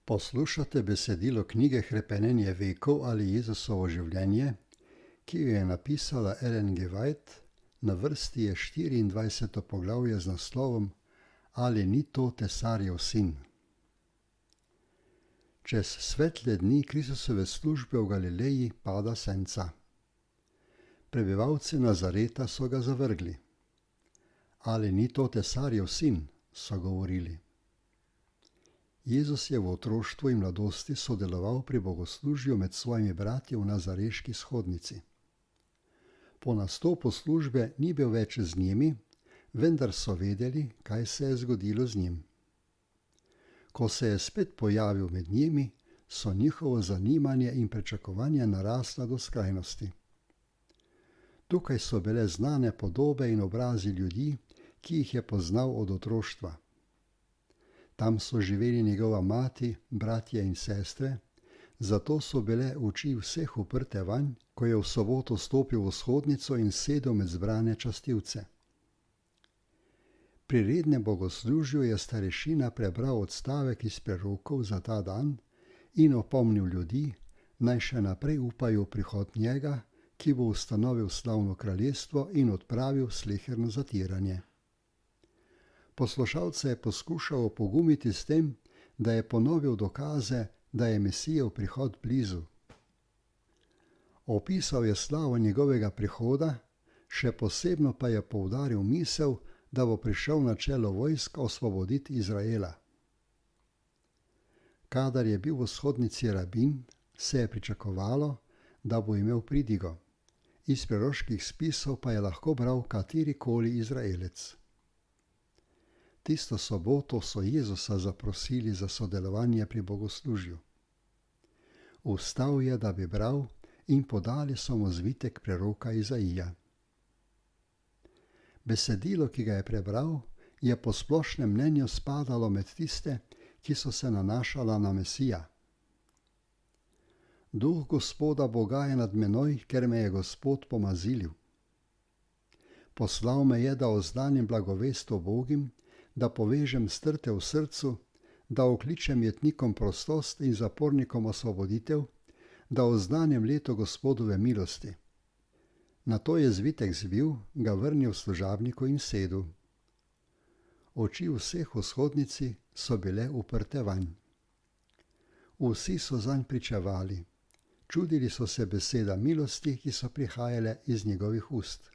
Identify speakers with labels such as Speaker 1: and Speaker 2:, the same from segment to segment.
Speaker 1: Poslušate besedilo knjige Hrepenenje vekov ali Jezusovo življenje, ki jo je napisala Ellen G. White, na vrsti je 24. poglavje z naslovom Ali ni to Tesarjev sin? Čez svetle dni Kristusove službe v Galileji pada senca. Prebivalci Nazareta so ga zavrgli. Ali ni to Tesarjev sin? So govorili. Jezus je v otroštvu in mladosti sodeloval pri bogoslužju med svojimi bratji v nazareški shodnici. Po nastopu službe ni bil več z njimi, vendar so vedeli, kaj se je zgodilo z njim. Ko se je spet pojavil med njimi, so njihovo zanimanje in pričakovanje narasla do skrajnosti. Tukaj so bile znane podobe in obrazi ljudi, ki jih je poznal od otroštva. Tam so živeli njegova mati, bratje in sestre, zato so bile oči vseh uprte vanj, ko je v soboto stopil v shodnico in sedel med zbrane častilce. Pri rednem bogoslužju je starešina prebral odstavek iz prerokov za ta dan in opomnil ljudi, naj še naprej upajo v prihod njega, ki bo ustanovil slavno kraljestvo in odpravil sleherno zatiranje. Poslušalce je poskušal opogumiti s tem, da je ponovil dokaze, da je Mesijev prihod blizu. Opisal je slavo njegovega prihoda, še posebno pa je poudaril misel, da bo prišel na čelo vojsk osvoboditi Izraela. Kadar je bil v shodnici rabin, se je pričakovalo, da bo imel pridigo. Iz preroških spisov pa je lahko bral katerikoli Izraelec. Tisto soboto so Jezusa zaprosili za sodelovanje pri bogoslužju. Vstal je, da bi bral, in podali so mu zvitek preroka Izaija. Besedilo, ki ga je prebral, je po splošnem mnenju spadalo med tiste, ki so se nanašala na Mesija. Duh Gospoda Boga je nad menoj, ker me je Gospod pomazilil. Poslal me je, da oznanim blagovest ubogim, da povežem strte v srcu, da okličem jetnikom prostost in zapornikom osvoboditev, da oznanim leto Gospodove milosti. Nato je zvitek zvil, ga vrnil služabniku in sedel. Oči vseh v shodnici so bile uprte vanj. Vsi so zanj pričevali. Čudili so se beseda milosti, ki so prihajale iz njegovih ust.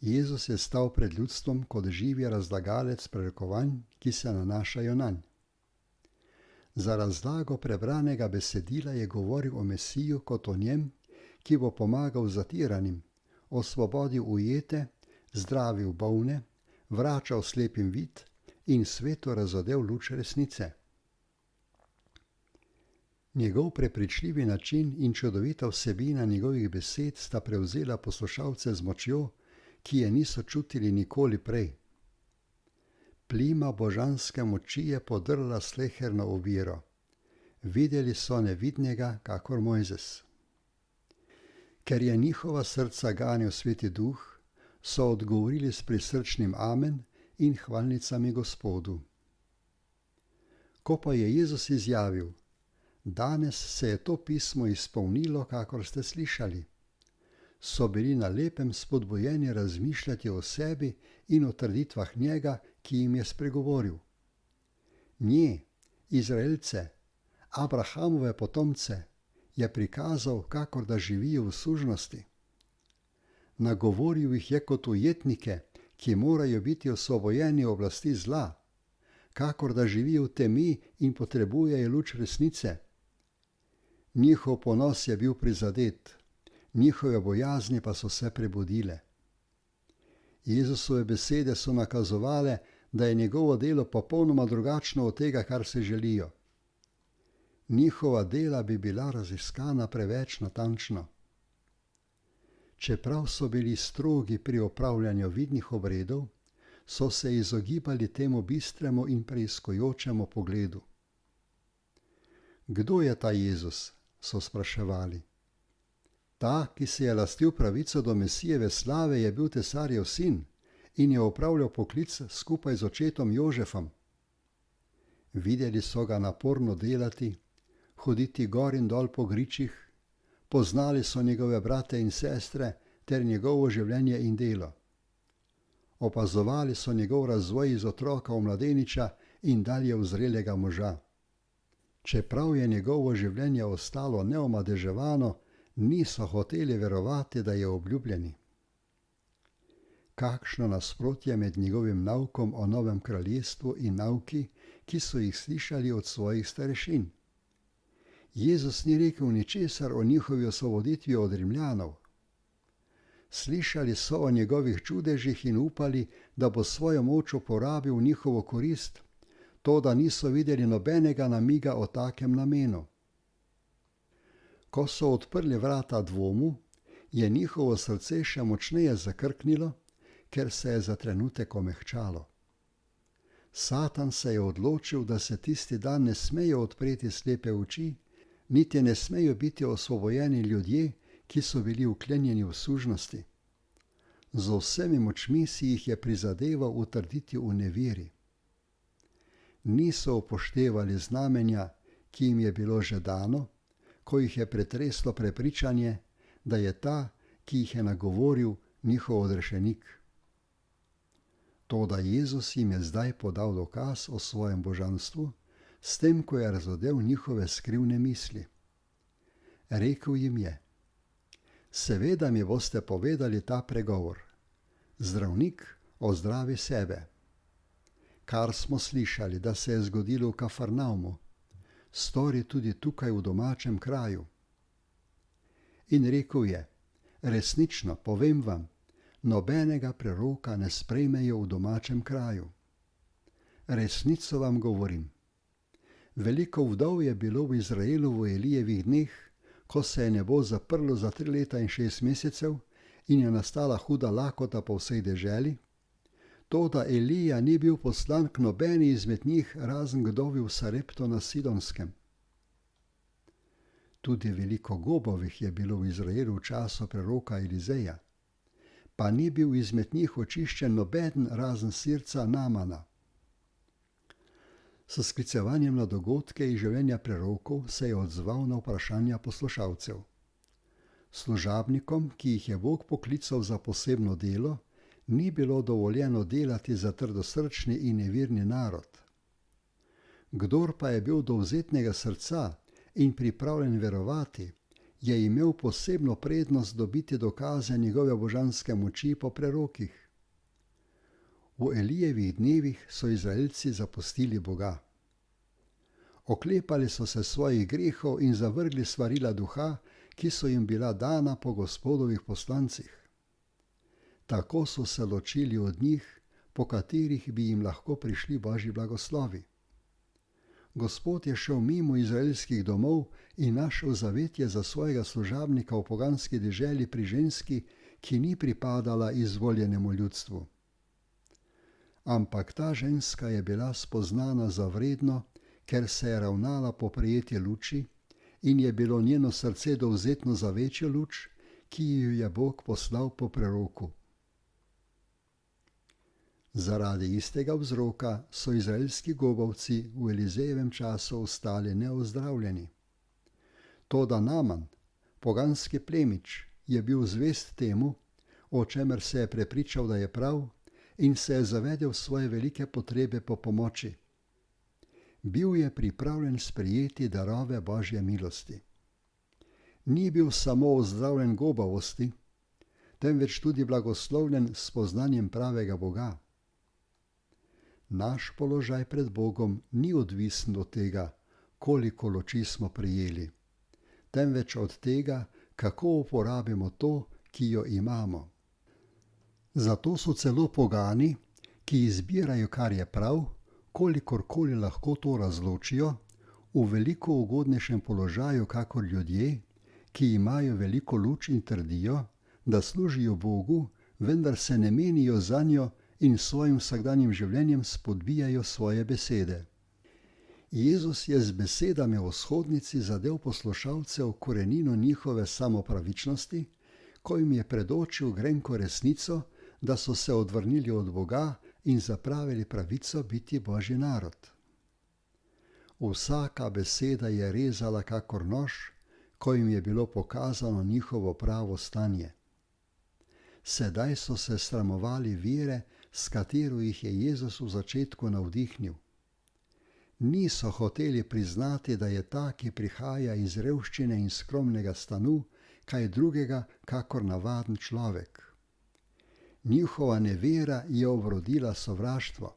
Speaker 1: Jezus je stal pred ljudstvom kot živi razlagalec prerokovanj, ki se nanašajo nanj. Za razlago prebranega besedila je govoril o Mesiju kot o njem, ki bo pomagal zatiranim, osvobodil ujete, zdravil bolne, vračal slepim vid in svetu razodel luč resnice. Njegov prepričljivi način in čudovita vsebina njegovih besed sta prevzela poslušalce z močjo, ki je niso čutili nikoli prej. Plima božanske moči je podrla sleherno oviro. Videli so nevidnega, kakor Mojzes. Ker je njihova srca ganil Sveti Duh, so odgovorili s prisrčnim amen in hvalnicami Gospodu. Ko pa je Jezus izjavil, danes se je to pismo izpolnilo, kakor ste slišali, so bili na lepem spodbujeni razmišljati o sebi in o trditvah njega, ki jim je spregovoril. Nje, Izraelce, Abrahamove potomce, je prikazal, kakor da živijo v sužnosti. Nagovoril jih je kot ujetnike, ki morajo biti osvobojeni oblasti zla, kakor da živijo v temi in potrebujejo luč resnice. Njihov ponos je bil prizadet, njihove bojazni pa so se prebudile. Jezusove besede so nakazovale, da je njegovo delo popolnoma drugačno od tega, kar se želijo. Njihova dela bi bila raziskana preveč natančno. Čeprav so bili strogi pri opravljanju vidnih obredov, so se izogibali temu bistremu in preiskujočemu pogledu. Kdo je ta Jezus? So spraševali. Ta, ki se je lastil pravico do Mesijeve slave, je bil Tesarjev sin in je opravljal poklic skupaj z očetom Jožefom. Videli so ga naporno delati, hoditi gor in dol po gričih, poznali so njegove brate in sestre ter njegovo življenje in delo. Opazovali so njegov razvoj iz otroka v mladeniča in dalje v zrelega moža. Čeprav je njegovo življenje ostalo neomadeževano, niso hoteli verovati, da je obljubljeni. Kakšno nasprotje med njegovim naukom o novem kraljestvu in nauki, ki so jih slišali od svojih starešin. Jezus ni rekel ničesar o njihovi osvoboditvi od Rimljanov. Slišali so o njegovih čudežih in upali, da bo svojo moč uporabil v njihovo korist, toda niso videli nobenega namiga o takem namenu. Ko so odprli vrata dvomu, je njihovo srce še močneje zakrknilo, ker se je za trenutek omehčalo. Satan se je odločil, da se tisti dan ne smejo odpreti slepe oči, niti ne smejo biti osvobojeni ljudje, ki so bili vklenjeni v sužnosti. Z vsemi močmi si jih je prizadeval utrditi v neveri. Niso upoštevali znamenja, ki jim je bilo že dano, ko jih je pretreslo prepričanje, da je ta, ki jih je nagovoril, njihov odrešenik. Toda Jezus jim je zdaj podal dokaz o svojem božanstvu, s tem, ko je razodel njihove skrivne misli. Rekel jim je: Seveda mi boste povedali ta pregovor: Zdravnik, ozdravi sebe. Kar smo slišali, da se je zgodilo v Kafarnaumu, stori tudi tukaj v domačem kraju. In rekel je: Resnično, povem vam, nobenega preroka ne sprejmejo v domačem kraju. Resnico vam govorim. Veliko vdov je bilo v Izraelu v Elijevih dneh, ko se je nebo zaprlo za 3 leta in 6 mesecev in je nastala huda lakota po vsej deželi, toda Elija ni bil poslan k nobeni izmed njih, razen kdovi v Sarepto na Sidonskem. Tudi veliko gobovih je bilo v Izraelu v času preroka Elizeja, pa ni bil izmed njih očiščen nobeden razen sirca Namana. S sklicevanjem na dogodke iz življenja prerokov se je odzval na vprašanja poslušalcev. Služabnikom, ki jih je Bog poklical za posebno delo, ni bilo dovoljeno delati za trdosrčni in nevirni narod. Kdor pa je bil dovzetnega srca in pripravljen verovati, je imel posebno prednost dobiti dokaze njegove božanske moči po prerokih. V Elijevih dnevih so Izraelci zapustili Boga. Oklepali so se svojih grehov in zavrgli svarila duha, ki so jim bila dana po Gospodovih poslancih. Tako so se ločili od njih, po katerih bi jim lahko prišli Božji blagoslovi. Gospod je šel mimo izraelskih domov in našel zavetje za svojega služabnika v poganski deželi pri ženski, ki ni pripadala izvoljenemu ljudstvu. Ampak ta ženska je bila spoznana za vredno, ker se je ravnala po prejeti luči in je bilo njeno srce dovzetno za večjo luč, ki jo je Bog poslal po preroku. Zaradi istega vzroka so izraelski gobovci v Elizejevem času ostali neozdravljeni. Toda Naman, poganski plemič, je bil zvest temu, o čemer se je prepričal, da je prav, in se je zavedel svoje velike potrebe po pomoči. Bil je pripravljen sprejeti darove Božje milosti. Ni bil samo ozdravljen gobavosti, temveč tudi blagoslovljen s poznanjem pravega Boga. Naš položaj pred Bogom ni odvisen od tega, koliko luči smo prejeli, temveč od tega, kako uporabimo to, ki jo imamo. Zato so celo pogani, ki izbirajo, kar je prav, kolikorkoli lahko to razločijo, v veliko ugodnejšem položaju kakor ljudje, ki imajo veliko luč in trdijo, da služijo Bogu, vendar se ne menijo zanjo in svojim vsakdanjim življenjem spodbijajo svoje besede. Jezus je z besedami v shodnici zadel poslušalce v korenino njihove samopravičnosti, ko jim je predočil grenko resnico, da so se odvrnili od Boga in zapravili pravico biti Božji narod. Vsaka beseda je rezala kakor nož, ko jim je bilo pokazano njihovo pravo stanje. Sedaj so se sramovali vere, s katero jih je Jezus v začetku navdihnil. Niso hoteli priznati, da je ta, ki prihaja iz revščine in skromnega stanu, kaj drugega kakor navaden človek. Njihova nevera je obrodila sovraštvo.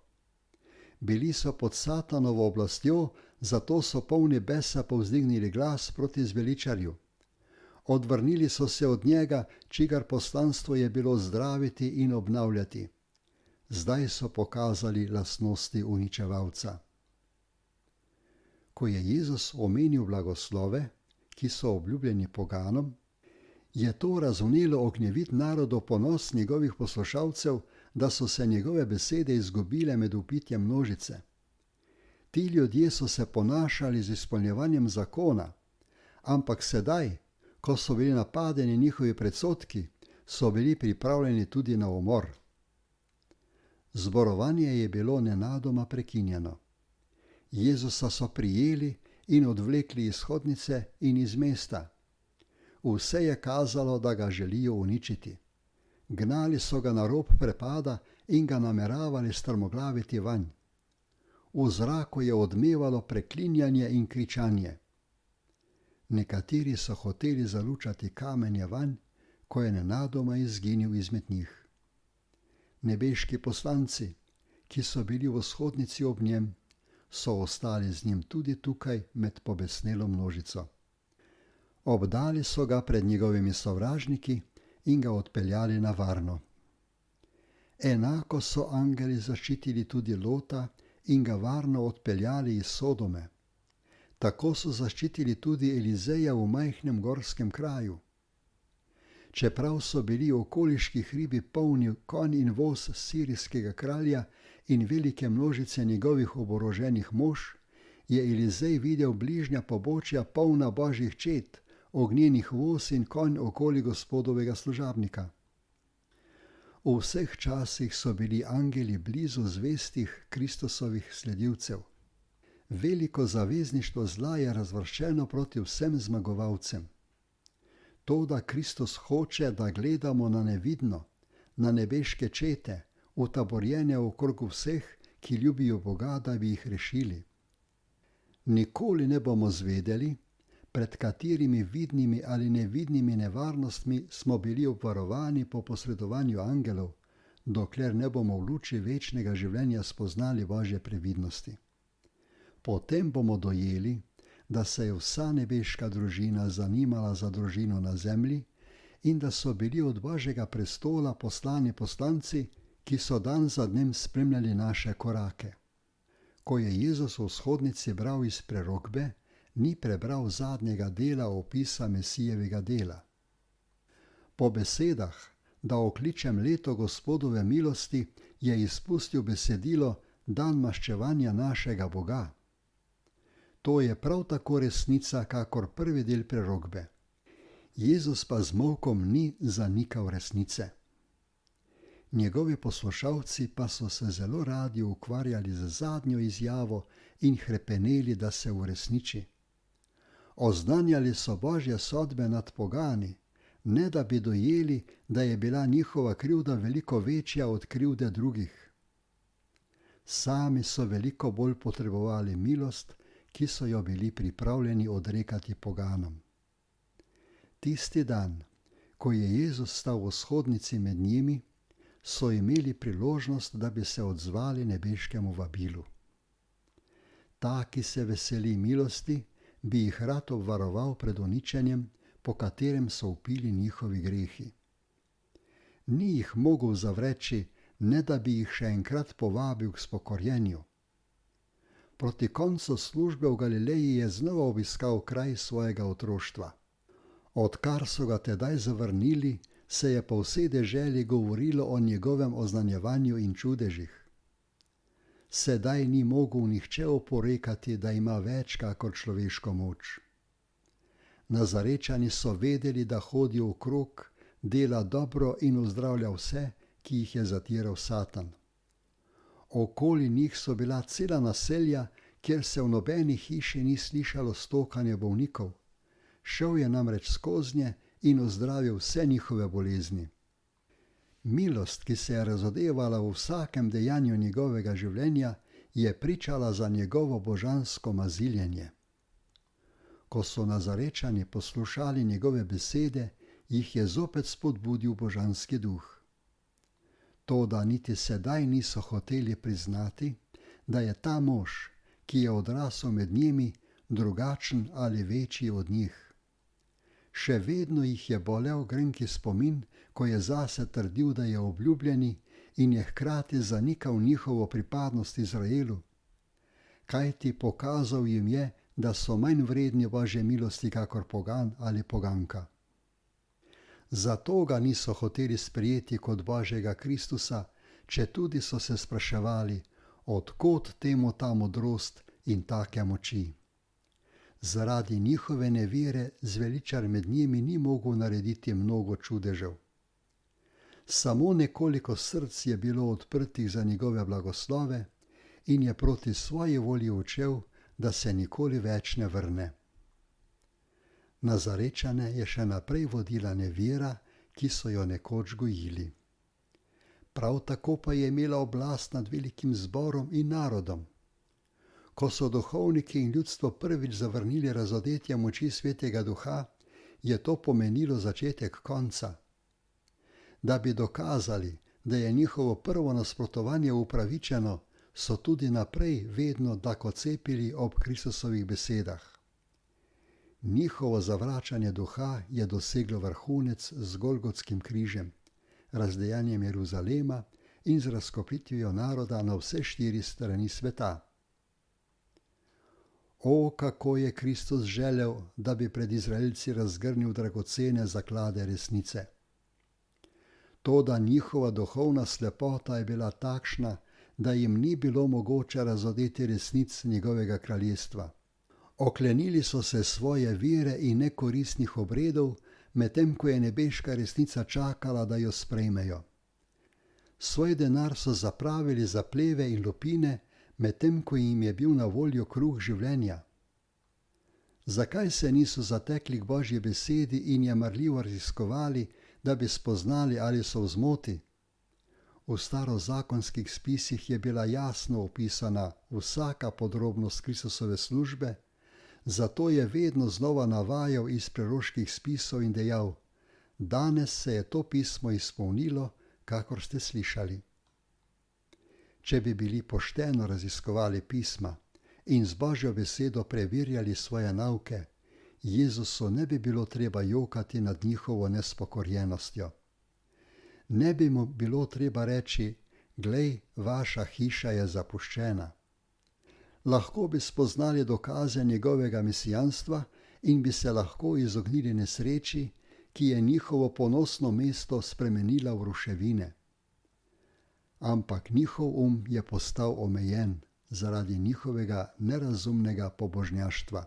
Speaker 1: Bili so pod Satanovo oblastjo, zato so polni besa povzdignili glas proti zveličarju. Odvrnili so se od njega, čigar poslanstvo je bilo zdraviti in obnavljati. Zdaj so pokazali lastnosti uničevalca. Ko je Jezus omenil blagoslove, ki so obljubljeni poganom, je to razvnelo ognjevit narodov ponos njegovih poslušalcev, da so se njegove besede izgubile med vpitjem množice. Ti ljudje so se ponašali z izpolnjevanjem zakona, ampak sedaj, ko so bili napadeni njihovi predsodki, so bili pripravljeni tudi na umor. Zborovanje je bilo nenadoma prekinjeno. Jezusa so prijeli in odvlekli iz hodnice in iz mesta. Vse je kazalo, da ga želijo uničiti. Gnali so ga na rob prepada in ga nameravali strmoglaviti vanj. V zraku je odmevalo preklinjanje in kričanje. Nekateri so hoteli zalučati kamenje vanj, ko je nenadoma izginil izmed njih. Nebeški poslanci, ki so bili v shodnici ob njem, so ostali z njim tudi tukaj med pobesnelo množico. Obdali so ga pred njegovimi sovražniki in ga odpeljali na varno. Enako so angeli zaščitili tudi Lota in ga varno odpeljali iz Sodome. Tako so zaščitili tudi Elizeja v majhnem gorskem kraju. Čeprav so bili okoliški hribi polni konj in voz sirijskega kralja in velike množice njegovih oboroženih mož, je Elizej videl bližnja pobočja polna božjih čet, ognjenih voz in konj okoli gospodovega služabnika. V vseh časih so bili angeli blizu zvestih Kristusovih sledilcev. Veliko zavezništvo zla je razvrščeno proti vsem zmagovalcem. To, da Kristus hoče, da gledamo na nevidno, na nebeške čete, utaborjene okrog vseh, ki ljubijo Boga, da bi jih rešili. Nikoli ne bomo zvedeli, pred katerimi vidnimi ali nevidnimi nevarnostmi smo bili obvarovani po posredovanju angelov, dokler ne bomo v luči večnega življenja spoznali Božje previdnosti. Potem bomo dojeli, da se je vsa nebeška družina zanimala za družino na zemlji in da so bili od Božjega prestola poslani poslanci, ki so dan za dnem spremljali naše korake. Ko je Jezus v shodnici bral iz prerokbe, ni prebral zadnjega dela opisa Mesijevega dela. Po besedah, da okličem leto Gospodove milosti, je izpustil besedilo dan maščevanja našega Boga. To je prav tako resnica, kakor prvi del prerokbe. Jezus pa z molkom ni zanikal resnice. Njegovi poslušalci pa so se zelo radi ukvarjali z zadnjo izjavo in hrepeneli, da se uresniči. Oznanjali so Božje sodbe nad pogani, ne da bi dojeli, da je bila njihova krivda veliko večja od krivde drugih. Sami so veliko bolj potrebovali milost, ki so jo bili pripravljeni odrekati poganom. Tisti dan, ko je Jezus stal v shodnici med njimi, so imeli priložnost, da bi se odzvali nebeškemu vabilu. Ta, ki se veseli milosti, bi jih rad obvaroval pred uničenjem, po katerem so vpili njihovi grehi. Ni jih mogel zavreči, ne da bi jih še enkrat povabil k spokorjenju. Proti koncu službe v Galileji je znova obiskal kraj svojega otroštva. Odkar so ga tedaj zavrnili, se je po vsej deželi govorilo o njegovem oznanjevanju in čudežih. Sedaj ni mogel nihče oporekati, da ima več kakor človeško moč. Nazarečani so vedeli, da hodi okrog, dela dobro in ozdravlja vse, ki jih je zatiral Satan. Okoli njih so bila cela naselja, kjer se v nobeni hiši ni slišalo stokanje bolnikov. Šel je namreč skoznje in ozdravil vse njihove bolezni. Milost, ki se je razodevala v vsakem dejanju njegovega življenja, je pričala za njegovo božansko maziljenje. Ko so Nazarečani poslušali njegove besede, jih je zopet spodbudil božanski duh. Toda niti sedaj niso hoteli priznati, da je ta mož, ki je odrasel med njimi, drugačen ali večji od njih. Še vedno jih je bolel grenki spomin, ko je zase trdil, da je obljubljeni, in je hkrati zanikal njihovo pripadnost Izraelu. Kajti pokazal jim je, da so manj vredni Božje milosti kakor pogan ali poganka. Zato ga niso hoteli sprejeti kot Božjega Kristusa, četudi so se spraševali, od kod temu ta modrost in take moči. Zaradi njihove nevere zveličar med njimi ni mogel narediti mnogo čudežev. Samo nekoliko src je bilo odprtih za njegove blagoslove in je proti svoji volji odšel, da se nikoli več ne vrne. Nazarečane je še naprej vodila nevera, ki so jo nekoč gojili. Prav tako pa je imela oblast nad velikim zborom in narodom. Ko so duhovniki in ljudstvo prvič zavrnili razodetje moči Svetega Duha, je to pomenilo začetek konca. Da bi dokazali, da je njihovo prvo nasprotovanje upravičeno, so tudi naprej vedno dakocepili ob Kristusovih besedah. Njihovo zavračanje duha je doseglo vrhunec z Golgotskim križem, razdejanjem Jeruzalema in z razkopitvijo naroda na vse 4 strani sveta. O, kako je Kristus želel, da bi pred Izraelci razgrnil dragocene zaklade resnice. Toda njihova duhovna slepota je bila takšna, da jim ni bilo mogoče razodeti resnic njegovega kraljestva. Oklenili so se svoje vere in nekoristnih obredov, medtem ko je nebeška resnica čakala, da jo sprejmejo. Svoj denar so zapravili za pleve in lupine, medtem ko jim je bil na voljo kruh življenja. Zakaj se niso zatekli k Božji besedi in je marljivo raziskovali, da bi spoznali, ali so v zmoti? V starozakonskih spisih je bila jasno opisana vsaka podrobnost Kristusove službe, zato je vedno znova navajal iz preroških spisov in dejal: danes se je to pismo izpolnilo, kakor ste slišali. Če bi bili pošteno raziskovali pisma in z Božjo besedo preverjali svoje nauke, Jezusu ne bi bilo treba jokati nad njihovo nespokorjenostjo. Ne bi mu bilo treba reči: glej, vaša hiša je zapuščena. Lahko bi spoznali dokaze njegovega mesijanstva in bi se lahko izognili nesreči, ki je njihovo ponosno mesto spremenila v ruševine. Ampak njihov je postal omejen zaradi njihovega nerazumnega pobožnjaštva.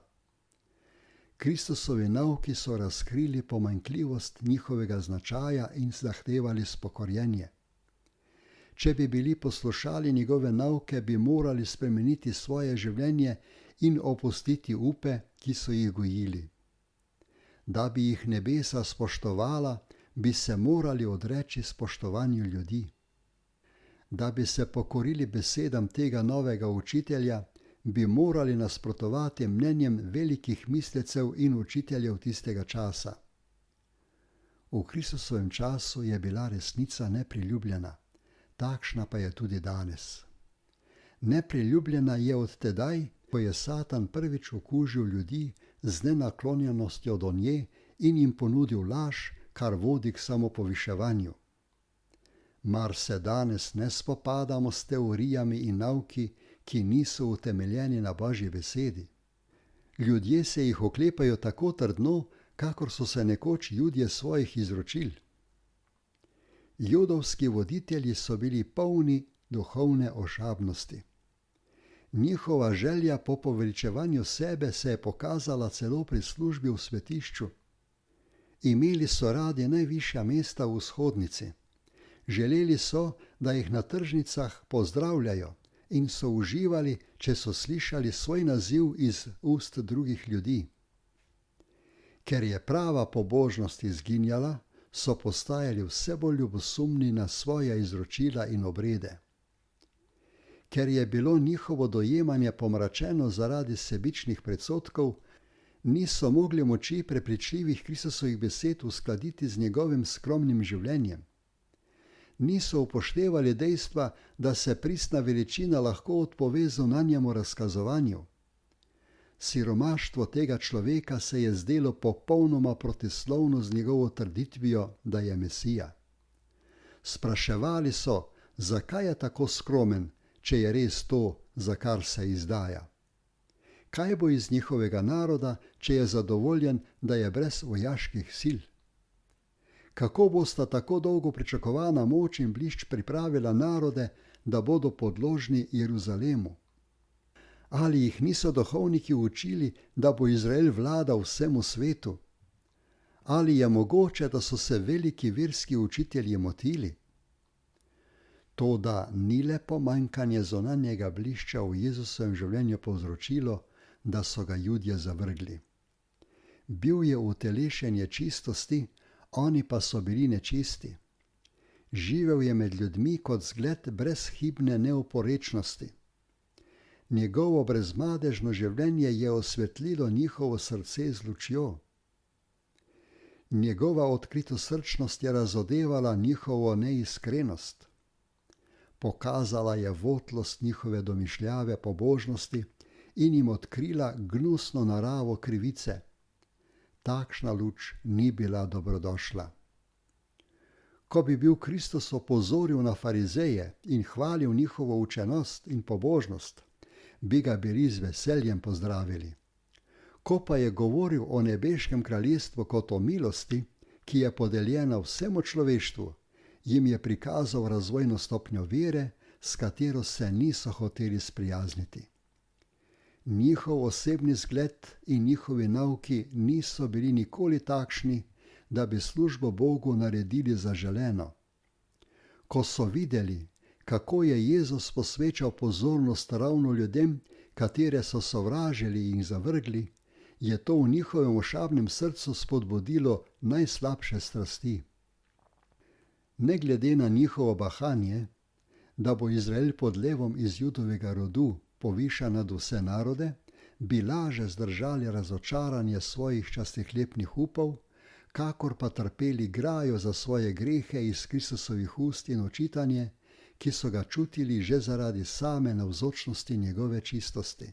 Speaker 1: Kristusovi nauki so razkrili pomanjkljivost njihovega značaja in zahtevali spokorjenje. Če bi bili poslušali njegove nauke, bi morali spremeniti svoje življenje in opustiti upe, ki so jih gojili. Da bi jih nebesa spoštovala, bi se morali odreči spoštovanju ljudi. Da bi se pokorili besedam tega novega učitelja, bi morali nasprotovati mnenjem velikih mislecev in učiteljev tistega časa. V Kristusovem času je bila resnica nepriljubljena, takšna pa je tudi danes. Nepriljubljena je od tedaj, ko je Satan prvič okužil ljudi z nenaklonjenostjo do nje in jim ponudil laž, kar vodi k samopoviševanju. Mar se danes ne spopadamo s teorijami in nauki, ki niso utemeljeni na Božji besedi? Ljudje se jih oklepajo tako trdno, kakor so se nekoč Judje svojih izročil. Judovski voditelji so bili polni duhovne ošabnosti. Njihova želja po poveličevanju sebe se je pokazala celo pri službi v svetišču. Imeli so radi najvišja mesta v vzhodnici. Želeli so, da jih na tržnicah pozdravljajo in so uživali, če so slišali svoj naziv iz ust drugih ljudi. Ker je prava pobožnost izginjala, so postajali vse bolj ljubosumni na svoja izročila in obrede. Ker je bilo njihovo dojemanje pomračeno zaradi sebičnih predsodkov, niso mogli moči prepričljivih Kristusovih besed uskladiti z njegovim skromnim življenjem. Niso upoštevali dejstva, da se pristna veličina lahko odpove zunanjemu razkazovanju. Siromaštvo tega človeka se je zdelo popolnoma protislovno z njegovo trditvijo, da je Mesija. Spraševali so, zakaj je tako skromen, če je res to, za kar se izdaja. Kaj bo iz njihovega naroda, če je zadovoljen, da je brez vojaških sil? Kako bosta tako dolgo pričakovana moč in blišč pripravila narode, da bodo podložni Jeruzalemu? Ali jih niso duhovniki učili, da bo Izrael vladal vsemu svetu? Ali je mogoče, da so se veliki verski učitelji motili? Toda ni le pomanjkanje zunanjega blišča v Jezusovem življenju povzročilo, da so ga Judje zavrgli. Bil je utelešenje čistosti, oni pa so bili nečisti. Živel je med ljudmi kot zgled brezhibne neoporečnosti. Njegovo brezmadežno življenje je osvetlilo njihovo srce z lučjo. Njegova odkritosrčnost je razodevala njihovo neiskrenost. Pokazala je votlost njihove domišljave pobožnosti in jim odkrila gnusno naravo krivice. Takšna luč ni bila dobrodošla. Ko bi bil Kristus opozoril na farizeje in hvalil njihovo učenost in pobožnost, bi ga bili z veseljem pozdravili. Ko pa je govoril o nebeškem kraljestvu kot o milosti, ki je podeljena vsemu človeštvu, jim je prikazal razvojno stopnjo vere, s katero se niso hoteli sprijazniti. Njihov osebni zgled in njihovi nauki niso bili nikoli takšni, da bi službo Bogu naredili zaželeno. Ko so videli, kako je Jezus posvečal pozornost ravno ljudem, katere so sovražili in zavrgli, je to v njihovem ošabnem srcu spodbudilo najslabše strasti. Ne glede na njihovo bahanje, da bo Izrael pod levom iz Judovega rodu povišan nad vse narode, bi laže zdržali razočaranje svojih častihlepnih upov, kakor pa trpeli grajo za svoje grehe iz Kristusovih ust in očitanje, ki so ga čutili že zaradi same navzočnosti njegove čistosti.